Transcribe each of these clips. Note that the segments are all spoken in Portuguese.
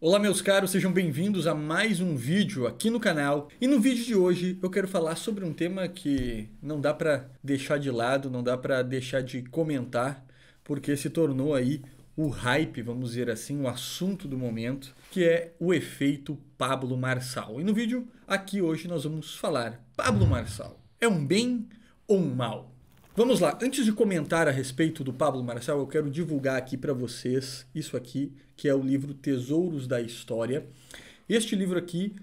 Olá meus caros, sejam bem-vindos a mais um vídeo aqui no canal. E no vídeo de hoje eu quero falar sobre um tema que não dá para deixar de lado, não dá para deixar de comentar, porque se tornou aí o hype, vamos dizer assim, o assunto do momento, que é o efeito Pablo Marçal. E no vídeo aqui hoje nós vamos falar: Pablo Marçal é um bem ou um mal? Vamos lá, antes de comentar a respeito do Pablo Marçal, eu quero divulgar aqui para vocês isso aqui, que é o livro Tesouros da História. Este livro aqui,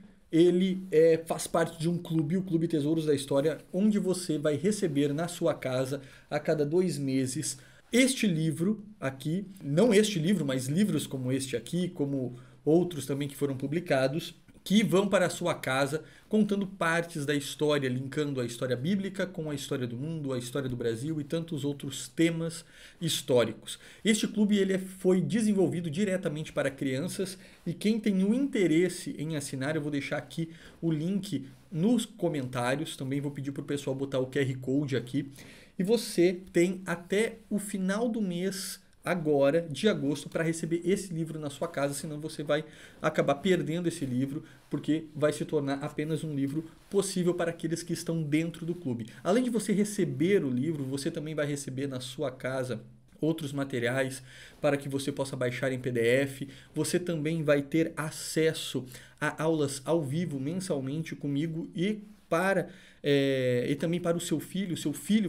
faz parte de um clube, o Clube Tesouros da História, onde você vai receber na sua casa, a cada 2 meses, este livro aqui, não este livro, mas livros como este aqui, como outros também que foram publicados, que vão para a sua casa contando partes da história, linkando a história bíblica com a história do mundo, a história do Brasil e tantos outros temas históricos. Este clube foi desenvolvido diretamente para crianças e quem tem o interesse em assinar, eu vou deixar aqui o link nos comentários, também vou pedir para o pessoal botar o QR Code aqui, e você tem até o final do mês agora, de agosto, para receber esse livro na sua casa, senão você vai acabar perdendo esse livro, porque vai se tornar apenas um livro possível para aqueles que estão dentro do clube. Além de você receber o livro, você também vai receber na sua casa outros materiais para que você possa baixar em PDF. Você também vai ter acesso a aulas ao vivo mensalmente comigo e também para o seu filho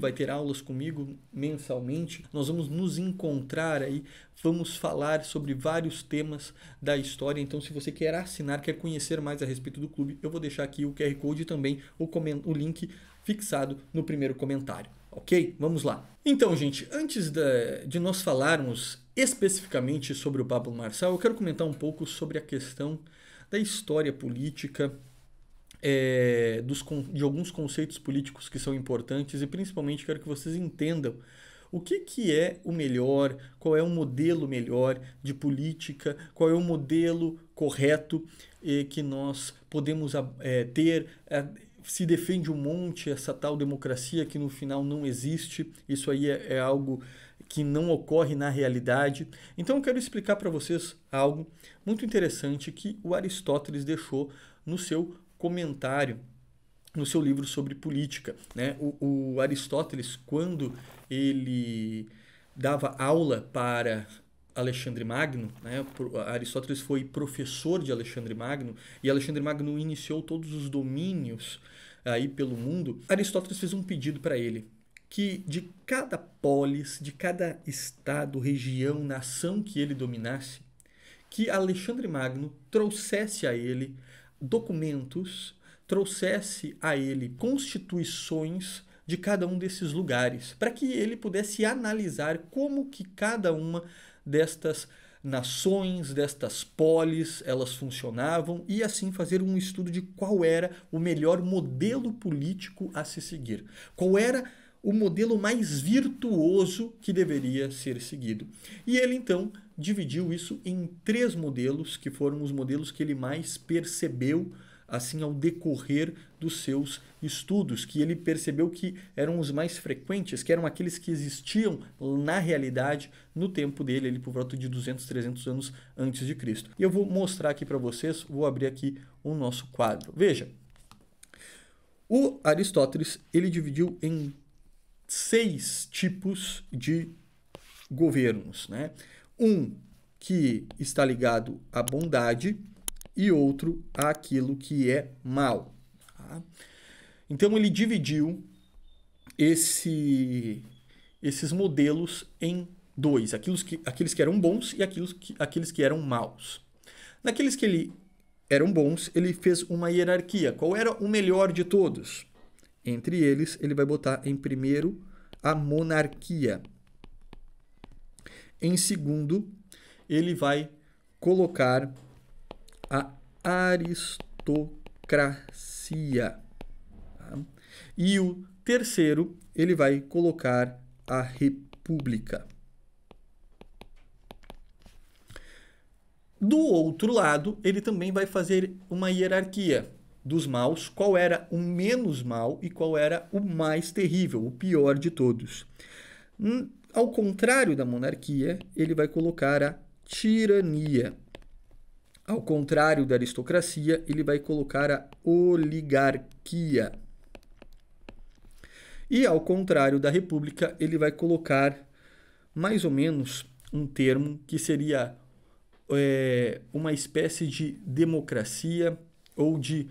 vai ter aulas comigo mensalmente. Nós vamos nos encontrar aí, vamos falar sobre vários temas da história. Então, se você quer assinar, quer conhecer mais a respeito do clube, eu vou deixar aqui o QR Code e também o link fixado no primeiro comentário. Ok? Vamos lá. Então, gente, antes de nós falarmos especificamente sobre o Pablo Marçal, eu quero comentar um pouco sobre a questão da história política, de alguns conceitos políticos que são importantes e principalmente quero que vocês entendam o que é o melhor, qual é o modelo melhor de política, qual é o modelo correto que nós podemos ter. Se defende um monte essa tal democracia que no final não existe, isso aí é algo que não ocorre na realidade. Então eu quero explicar para vocês algo muito interessante que o Aristóteles deixou no seu comentário, no seu livro sobre política, né? O Aristóteles, quando ele dava aula para Alexandre Magno, né? Aristóteles foi professor de Alexandre Magno e Alexandre Magno iniciou todos os domínios aí pelo mundo. Aristóteles fez um pedido para ele, que de cada polis, de cada estado, região, nação que ele dominasse, que Alexandre Magno trouxesse a ele documentos, trouxesse a ele constituições de cada um desses lugares, para que ele pudesse analisar como que cada uma destas nações, destas polis, elas funcionavam e assim fazer um estudo de qual era o melhor modelo político a se seguir, qual era o modelo mais virtuoso que deveria ser seguido. E ele então dividiu isso em 3 modelos, que foram os modelos que ele mais percebeu assim ao decorrer dos seus estudos, que ele percebeu que eram os mais frequentes, que eram aqueles que existiam na realidade no tempo dele, ali por volta de 200, 300 anos antes de Cristo. E eu vou mostrar aqui para vocês, vou abrir aqui o nosso quadro. Veja, o Aristóteles, ele dividiu em 6 tipos de governos, né? Um que está ligado à bondade e outro àquilo que é mal. Tá? Então ele dividiu esses modelos em 2, aqueles que eram bons e aqueles que eram maus. Naqueles que eram bons, ele fez uma hierarquia. Qual era o melhor de todos? Entre eles, ele vai botar em primeiro a monarquia. Em segundo, ele vai colocar a aristocracia. Tá? E o terceiro, ele vai colocar a república. Do outro lado, ele também vai fazer uma hierarquia dos maus, qual era o menos mal e qual era o mais terrível, o pior de todos. Ao contrário da monarquia, ele vai colocar a tirania. Ao contrário da aristocracia, ele vai colocar a oligarquia. E ao contrário da república, ele vai colocar mais ou menos um termo que seria uma espécie de democracia ou de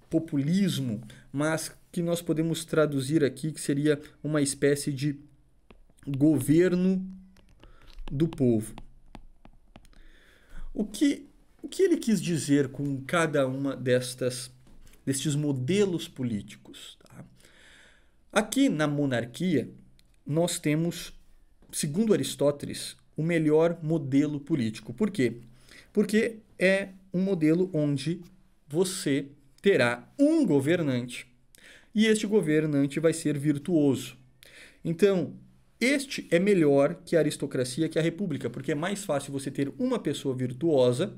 populismo, mas que nós podemos traduzir aqui que seria uma espécie de governo do povo. O que ele quis dizer com cada uma destes modelos políticos? Tá? Aqui na monarquia, nós temos, segundo Aristóteles, o melhor modelo político. Por quê? Porque é um modelo onde você terá um governante e este governante vai ser virtuoso. Então, este é melhor que a aristocracia, que a república, porque é mais fácil você ter uma pessoa virtuosa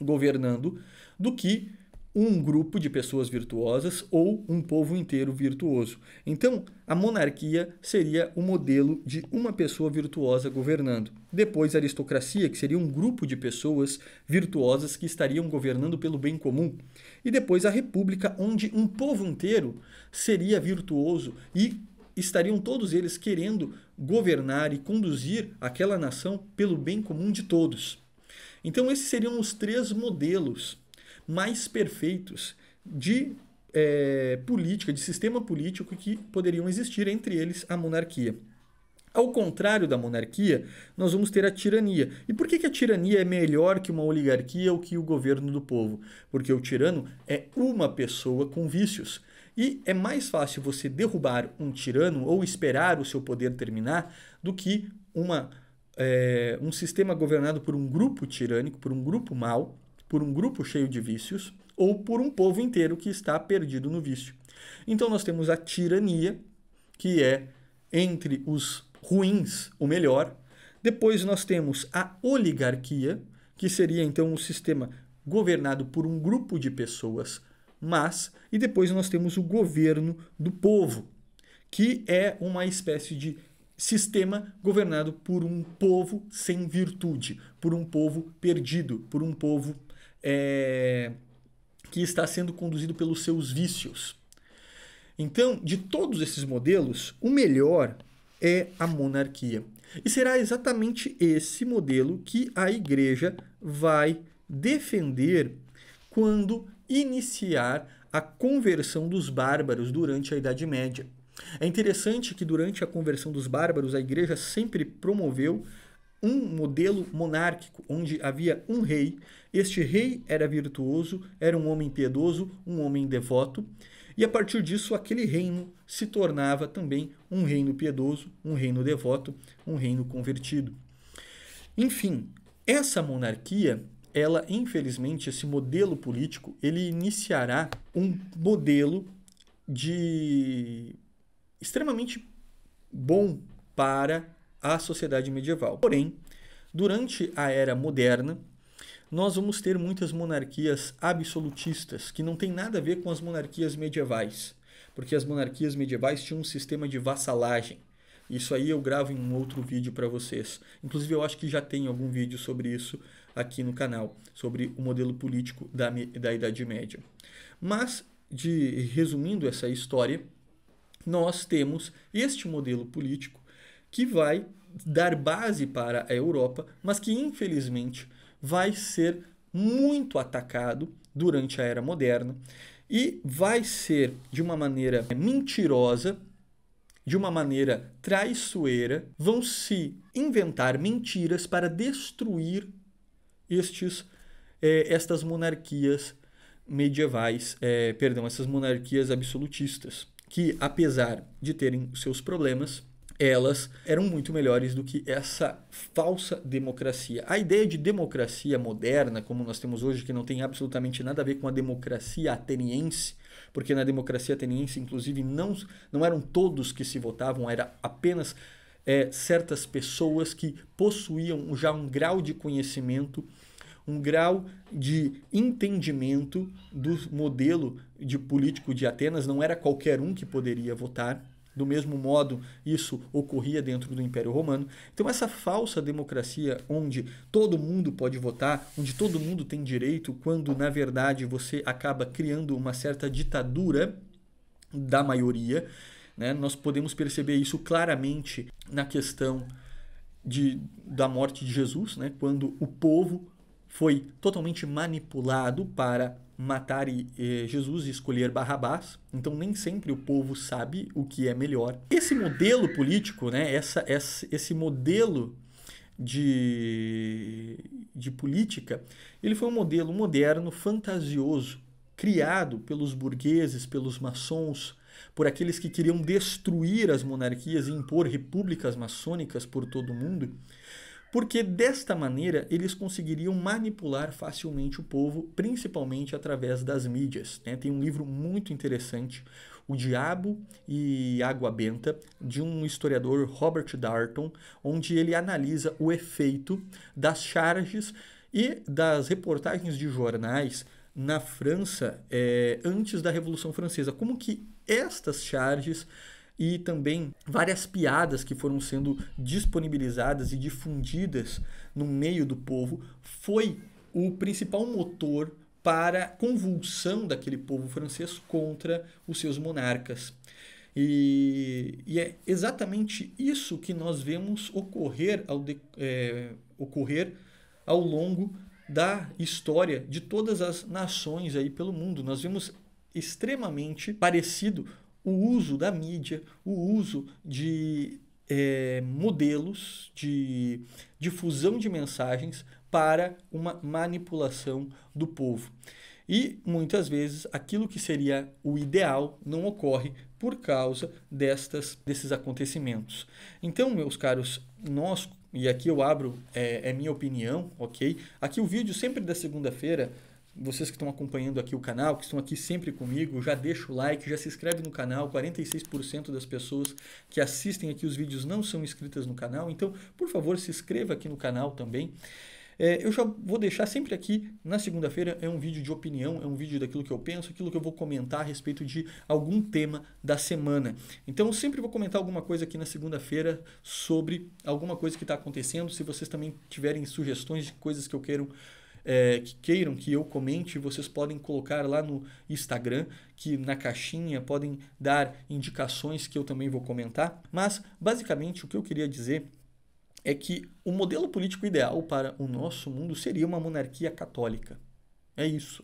governando do que um grupo de pessoas virtuosas ou um povo inteiro virtuoso. Então, a monarquia seria o modelo de uma pessoa virtuosa governando. Depois, a aristocracia, que seria um grupo de pessoas virtuosas que estariam governando pelo bem comum. E depois, a república, onde um povo inteiro seria virtuoso e estariam todos eles querendo governar e conduzir aquela nação pelo bem comum de todos. Então, esses seriam os 3 modelos mais perfeitos de política, de sistema político que poderiam existir, entre eles a monarquia. Ao contrário da monarquia, nós vamos ter a tirania. E por que a tirania é melhor que uma oligarquia ou que o governo do povo? Porque o tirano é uma pessoa com vícios. E é mais fácil você derrubar um tirano ou esperar o seu poder terminar do que um sistema governado por um grupo tirânico, por um grupo mau, por um grupo cheio de vícios ou por um povo inteiro que está perdido no vício. Então nós temos a tirania, que é entre os ruins o melhor. Depois nós temos a oligarquia, que seria então um sistema governado por um grupo de pessoas más. E depois nós temos o governo do povo, que é uma espécie de sistema governado por um povo sem virtude, por um povo perdido, por um povo que está sendo conduzido pelos seus vícios. Então, de todos esses modelos, o melhor é a monarquia. E será exatamente esse modelo que a Igreja vai defender quando iniciar a conversão dos bárbaros durante a Idade Média. É interessante que durante a conversão dos bárbaros, a Igreja sempre promoveu um modelo monárquico, onde havia um rei. Este rei era virtuoso, era um homem piedoso, um homem devoto, e a partir disso aquele reino se tornava também um reino piedoso, um reino devoto, um reino convertido. Enfim, essa monarquia, ela, infelizmente, esse modelo político, ele iniciará um modelo extremamente bom para a sociedade medieval. Porém, durante a Era Moderna, nós vamos ter muitas monarquias absolutistas, que não tem nada a ver com as monarquias medievais, porque as monarquias medievais tinham um sistema de vassalagem. Isso aí eu gravo em um outro vídeo para vocês. Inclusive, eu acho que já tem algum vídeo sobre isso aqui no canal, sobre o modelo político da Idade Média. Mas, resumindo essa história, nós temos este modelo político que vai dar base para a Europa, mas que, infelizmente, vai ser muito atacado durante a Era Moderna e vai ser de uma maneira mentirosa, de uma maneira traiçoeira, vão se inventar mentiras para destruir estas monarquias medievais, essas monarquias absolutistas, que apesar de terem seus problemas, elas eram muito melhores do que essa falsa democracia. A ideia de democracia moderna, como nós temos hoje, que não tem absolutamente nada a ver com a democracia ateniense, porque na democracia ateniense, inclusive, não eram todos que se votavam, era apenas certas pessoas que possuíam já um grau de conhecimento, um grau de entendimento do modelo de político de Atenas. Não era qualquer um que poderia votar. Do mesmo modo, isso ocorria dentro do Império Romano. Então, essa falsa democracia, onde todo mundo pode votar, onde todo mundo tem direito, quando na verdade você acaba criando uma certa ditadura da maioria, né? Nós podemos perceber isso claramente na questão da morte de Jesus, né? Quando o povo foi totalmente manipulado para matar Jesus e escolher Barrabás. Então nem sempre o povo sabe o que é melhor. Esse modelo político, né? Esse modelo de política, ele foi um modelo moderno, fantasioso, criado pelos burgueses, pelos maçons, por aqueles que queriam destruir as monarquias e impor repúblicas maçônicas por todo o mundo, porque desta maneira eles conseguiriam manipular facilmente o povo, principalmente através das mídias, né? Tem um livro muito interessante, O Diabo e Água Benta, de um historiador, Robert Darnton, onde ele analisa o efeito das charges e das reportagens de jornais na França antes da Revolução Francesa. Como que estas charges e também várias piadas que foram sendo disponibilizadas e difundidas no meio do povo foi o principal motor para a convulsão daquele povo francês contra os seus monarcas. E é exatamente isso que nós vemos ocorrer ao longo da história de todas as nações aí pelo mundo. Nós vemos extremamente parecido o uso da mídia, o uso de modelos de difusão de mensagens para uma manipulação do povo. E muitas vezes aquilo que seria o ideal não ocorre por causa desses acontecimentos. Então, meus caros, e aqui eu abro minha opinião, ok? Aqui o vídeo sempre da segunda-feira. Vocês que estão acompanhando aqui o canal, que estão aqui sempre comigo, já deixa o like, já se inscreve no canal. 46% das pessoas que assistem aqui os vídeos não são inscritas no canal, então, por favor, se inscreva aqui no canal também. Eu já vou deixar sempre aqui, na segunda-feira, é um vídeo de opinião, é um vídeo daquilo que eu penso, aquilo que eu vou comentar a respeito de algum tema da semana. Então, eu sempre vou comentar alguma coisa aqui na segunda-feira sobre alguma coisa que está acontecendo. Se vocês também tiverem sugestões de coisas que queiram que eu comente, vocês podem colocar lá no Instagram, que na caixinha podem dar indicações que eu também vou comentar. Mas, basicamente, o que eu queria dizer é que o modelo político ideal para o nosso mundo seria uma monarquia católica. É isso.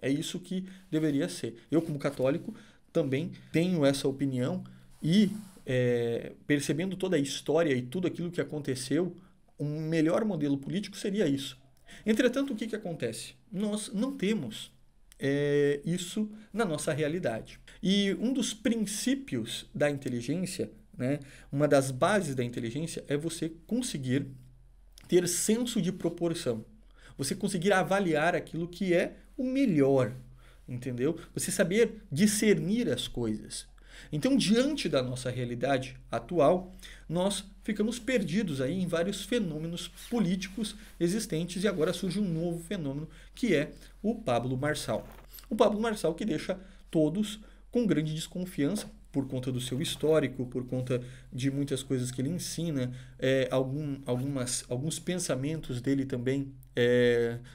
É isso que deveria ser. Eu, como católico, também tenho essa opinião e, percebendo toda a história e tudo aquilo que aconteceu, um melhor modelo político seria isso. Entretanto, o que acontece? Nós não temos isso na nossa realidade. E um dos princípios da inteligência, né, uma das bases da inteligência, é você conseguir ter senso de proporção. Você conseguir avaliar aquilo que é o melhor, entendeu? Você saber discernir as coisas. Então, diante da nossa realidade atual, nós ficamos perdidos aí em vários fenômenos políticos existentes e agora surge um novo fenômeno que é o Pablo Marçal. O Pablo Marçal que deixa todos com grande desconfiança por conta do seu histórico, por conta de muitas coisas que ele ensina, alguns pensamentos dele também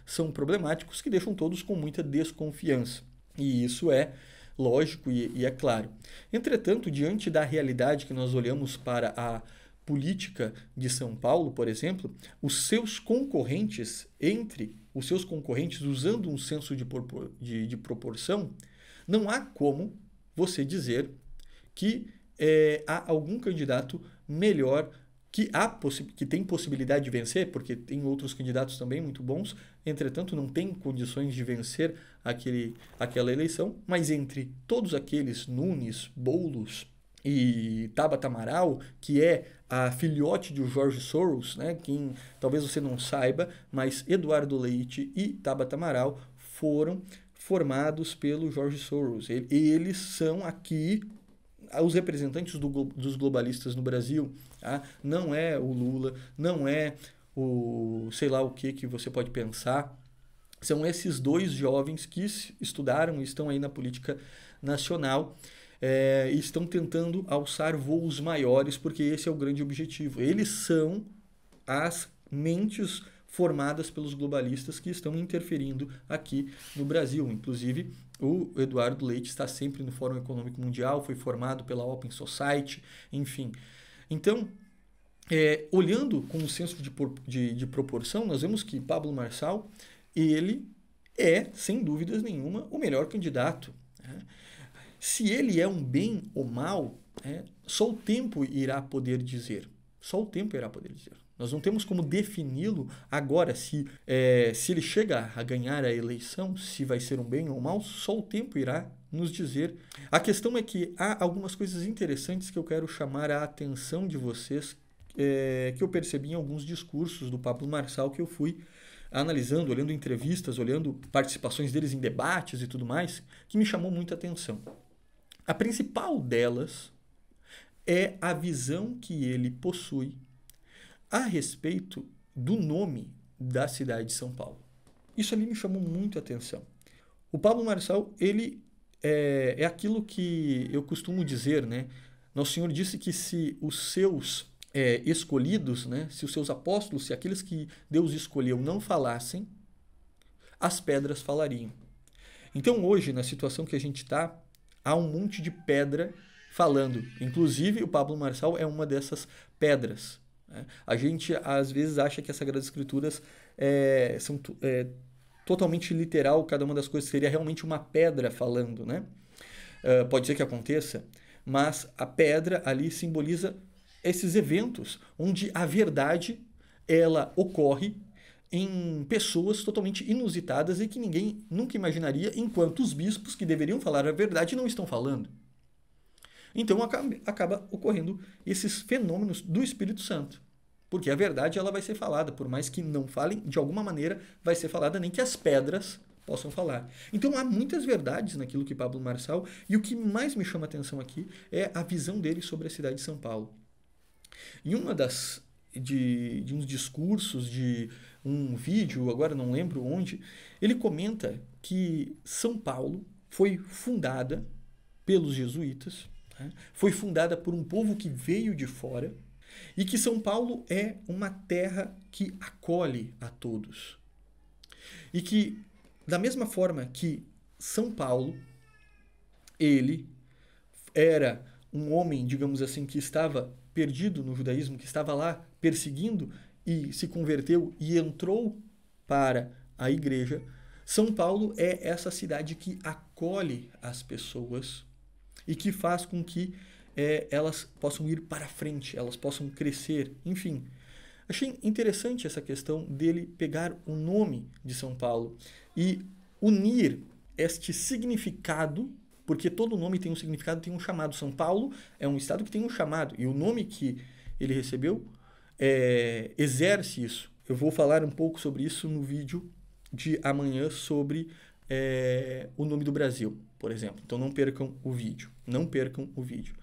são problemáticos que deixam todos com muita desconfiança. E isso é lógico e é claro. Entretanto, diante da realidade que nós olhamos para a política de São Paulo, por exemplo, os seus concorrentes, usando um senso de proporção, não há como você dizer que há algum candidato melhor que tem possibilidade de vencer, porque tem outros candidatos também muito bons, entretanto não tem condições de vencer aquela eleição, mas entre todos aqueles, Nunes, Boulos e Tabata Amaral, que é a filhote de George Soros, né? Quem talvez você não saiba, mas Eduardo Leite e Tabata Amaral foram formados pelo George Soros. Eles são aqui os representantes dos globalistas no Brasil. Tá? Não é o Lula, não é o sei lá o que você pode pensar. São esses dois jovens que estudaram e estão aí na política nacional. e estão tentando alçar voos maiores, porque esse é o grande objetivo. Eles são as mentes formadas pelos globalistas que estão interferindo aqui no Brasil. Inclusive, o Eduardo Leite está sempre no Fórum Econômico Mundial, foi formado pela Open Society, enfim. Então, olhando com um senso de proporção, nós vemos que Pablo Marçal, ele é, sem dúvidas nenhuma, o melhor candidato. Se ele é um bem ou mal, só o tempo irá poder dizer. Só o tempo irá poder dizer. Nós não temos como defini-lo agora, se ele chega a ganhar a eleição, se vai ser um bem ou um mal, só o tempo irá nos dizer. A questão é que há algumas coisas interessantes que eu quero chamar a atenção de vocês, que eu percebi em alguns discursos do Pablo Marçal que eu fui analisando, olhando entrevistas, olhando participações deles em debates e tudo mais, que me chamou muita atenção. A principal delas é a visão que ele possui a respeito do nome da cidade de São Paulo. Isso ali me chamou muito a atenção. O Pablo Marçal, ele é aquilo que eu costumo dizer, né? Nosso Senhor disse que se os seus escolhidos, né? Se os seus apóstolos, se aqueles que Deus escolheu não falassem, as pedras falariam. Então hoje, na situação que a gente está, há um monte de pedra falando. Inclusive, o Pablo Marçal é uma dessas pedras. A gente, às vezes, acha que as Sagradas Escrituras são totalmente literal, cada uma das coisas seria realmente uma pedra falando, né? Pode ser que aconteça, mas a pedra ali simboliza esses eventos onde a verdade ela ocorre em pessoas totalmente inusitadas e que ninguém nunca imaginaria, enquanto os bispos que deveriam falar a verdade não estão falando. Então acaba ocorrendo esses fenômenos do Espírito Santo. Porque a verdade ela vai ser falada, por mais que não falem, de alguma maneira vai ser falada, nem que as pedras possam falar. Então há muitas verdades naquilo que Pablo Marçal, e o que mais me chama a atenção aqui é a visão dele sobre a cidade de São Paulo. Em uma de uns discursos, de um vídeo, agora não lembro onde, ele comenta que São Paulo foi fundada pelos jesuítas, foi fundada por um povo que veio de fora e que São Paulo é uma terra que acolhe a todos. E que, da mesma forma que São Paulo, ele era um homem, digamos assim, que estava perdido no judaísmo, que estava lá perseguindo e se converteu e entrou para a igreja, São Paulo é essa cidade que acolhe as pessoas e que faz com que elas possam ir para frente, elas possam crescer, enfim. Achei interessante essa questão dele pegar o nome de São Paulo e unir este significado, porque todo nome tem um significado, tem um chamado. São Paulo é um estado que tem um chamado, e o nome que ele recebeu exerce isso. Eu vou falar um pouco sobre isso no vídeo de amanhã sobre o nome do Brasil, por exemplo. Então não percam o vídeo. Não percam o vídeo.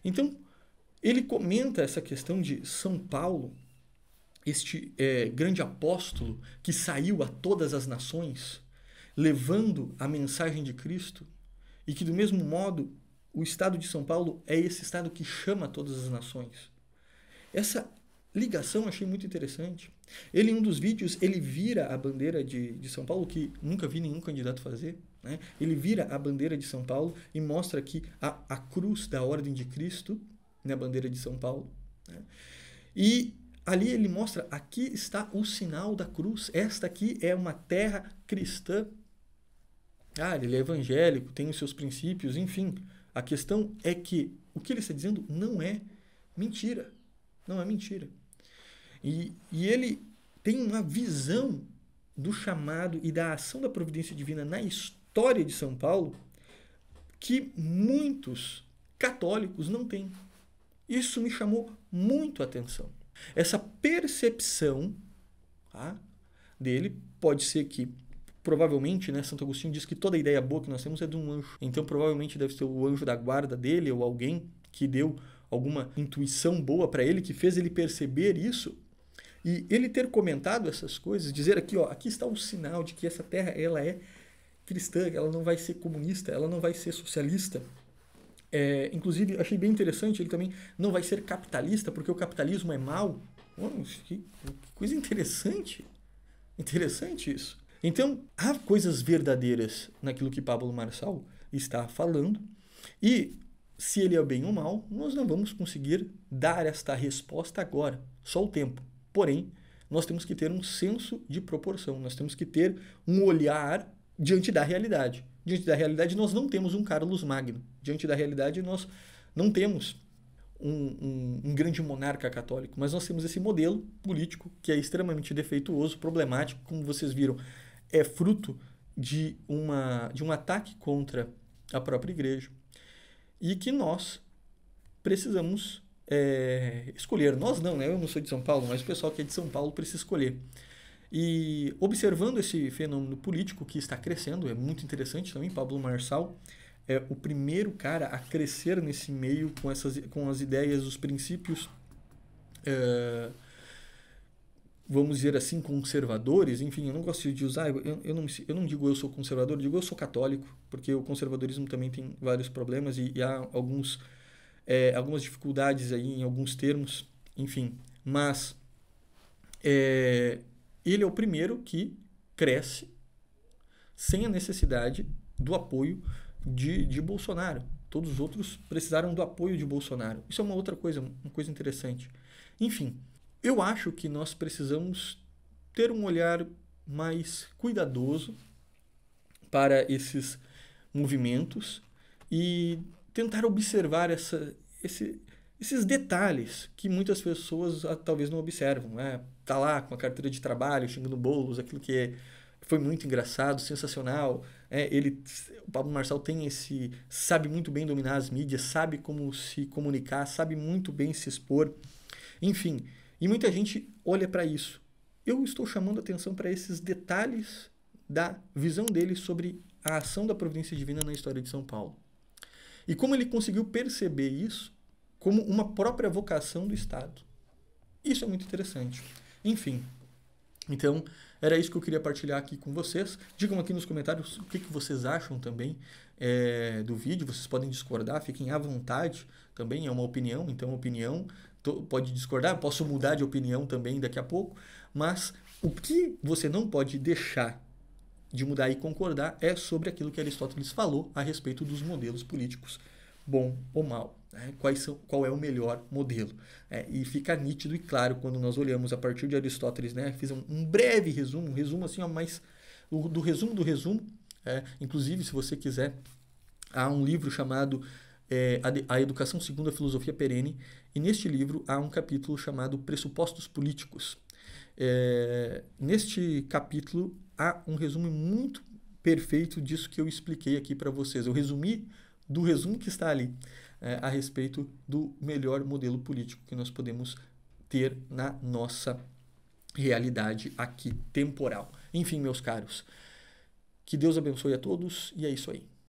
Então, ele comenta essa questão de São Paulo, este grande apóstolo que saiu a todas as nações, levando a mensagem de Cristo, e que, do mesmo modo, o estado de São Paulo é esse estado que chama todas as nações. Essa ligação eu achei muito interessante. Ele, em um dos vídeos, ele vira a bandeira de São Paulo, que nunca vi nenhum candidato fazer, né? Ele vira a bandeira de São Paulo e mostra aqui a cruz da Ordem de Cristo na bandeira de São Paulo, né? E ali ele mostra, aqui está o sinal da cruz, esta aqui é uma terra cristã. Ele é evangélico, tem os seus princípios, enfim. A questão é que o que ele está dizendo não é mentira. Não é mentira. E ele tem uma visão do chamado e da ação da providência divina na história de São Paulo que muitos católicos não têm. Isso me chamou muito a atenção. Essa percepção dele pode ser que, provavelmente, né, Santo Agostinho diz que toda ideia boa que nós temos é de um anjo. Então, provavelmente deve ser o anjo da guarda dele ou alguém que deu alguma intuição boa para ele, que fez ele perceber isso. E ele ter comentado essas coisas, dizer aqui, aqui está o sinal de que essa terra ela é cristã, ela não vai ser comunista, ela não vai ser socialista. Inclusive, achei bem interessante, ele também não vai ser capitalista porque o capitalismo é mau. Que coisa interessante. Interessante isso. Então, há coisas verdadeiras naquilo que Pablo Marçal está falando, e se ele é bem ou mal, nós não vamos conseguir dar esta resposta agora, só o tempo. Porém, nós temos que ter um senso de proporção, nós temos que ter um olhar diante da realidade. Diante da realidade, nós não temos um Carlos Magno. Diante da realidade, nós não temos um grande monarca católico, mas nós temos esse modelo político que é extremamente defeituoso, problemático, como vocês viram, é fruto de um ataque contra a própria igreja e que nós precisamos escolher. Nós não, né? Eu não sou de São Paulo, mas o pessoal que é de São Paulo precisa escolher. E observando esse fenômeno político que está crescendo, é muito interessante também, Pablo Marçal é o primeiro cara a crescer nesse meio com as ideias, os princípios, vamos dizer assim, conservadores. Enfim, eu não gosto de usar, eu não digo eu sou conservador, eu digo eu sou católico, porque o conservadorismo também tem vários problemas e há algumas dificuldades aí em alguns termos, enfim. Mas ele é o primeiro que cresce sem a necessidade do apoio de Bolsonaro. Todos os outros precisaram do apoio de Bolsonaro. Isso é uma outra coisa, uma coisa interessante. Enfim, eu acho que nós precisamos ter um olhar mais cuidadoso para esses movimentos e tentar observar esses detalhes que muitas pessoas talvez não observam. Tá lá com a carteira de trabalho, xingando bolos, aquilo que foi muito engraçado, sensacional. O Pablo Marçal sabe muito bem dominar as mídias, sabe como se comunicar, sabe muito bem se expor. Enfim, e muita gente olha para isso. Eu estou chamando atenção para esses detalhes da visão dele sobre a ação da providência divina na história de São Paulo. E como ele conseguiu perceber isso como uma própria vocação do Estado. Isso é muito interessante. Enfim, então era isso que eu queria partilhar aqui com vocês. Digam aqui nos comentários o que vocês acham também do vídeo. Vocês podem discordar, fiquem à vontade também, é uma opinião, então opinião pode discordar, posso mudar de opinião também daqui a pouco, mas o que você não pode deixar de mudar e concordar é sobre aquilo que Aristóteles falou a respeito dos modelos políticos, bom ou mal. Né? Qual é o melhor modelo? E fica nítido e claro quando nós olhamos a partir de Aristóteles, né? Fiz um breve resumo, um resumo assim, mas do resumo do resumo. Inclusive, se você quiser, há um livro chamado A Educação Segundo a Filosofia Perene, e neste livro há um capítulo chamado Pressupostos Políticos. Neste capítulo há um resumo muito perfeito disso que eu expliquei aqui para vocês. Eu resumi do resumo que está ali a respeito do melhor modelo político que nós podemos ter na nossa realidade aqui temporal. Enfim, meus caros, que Deus abençoe a todos e é isso aí.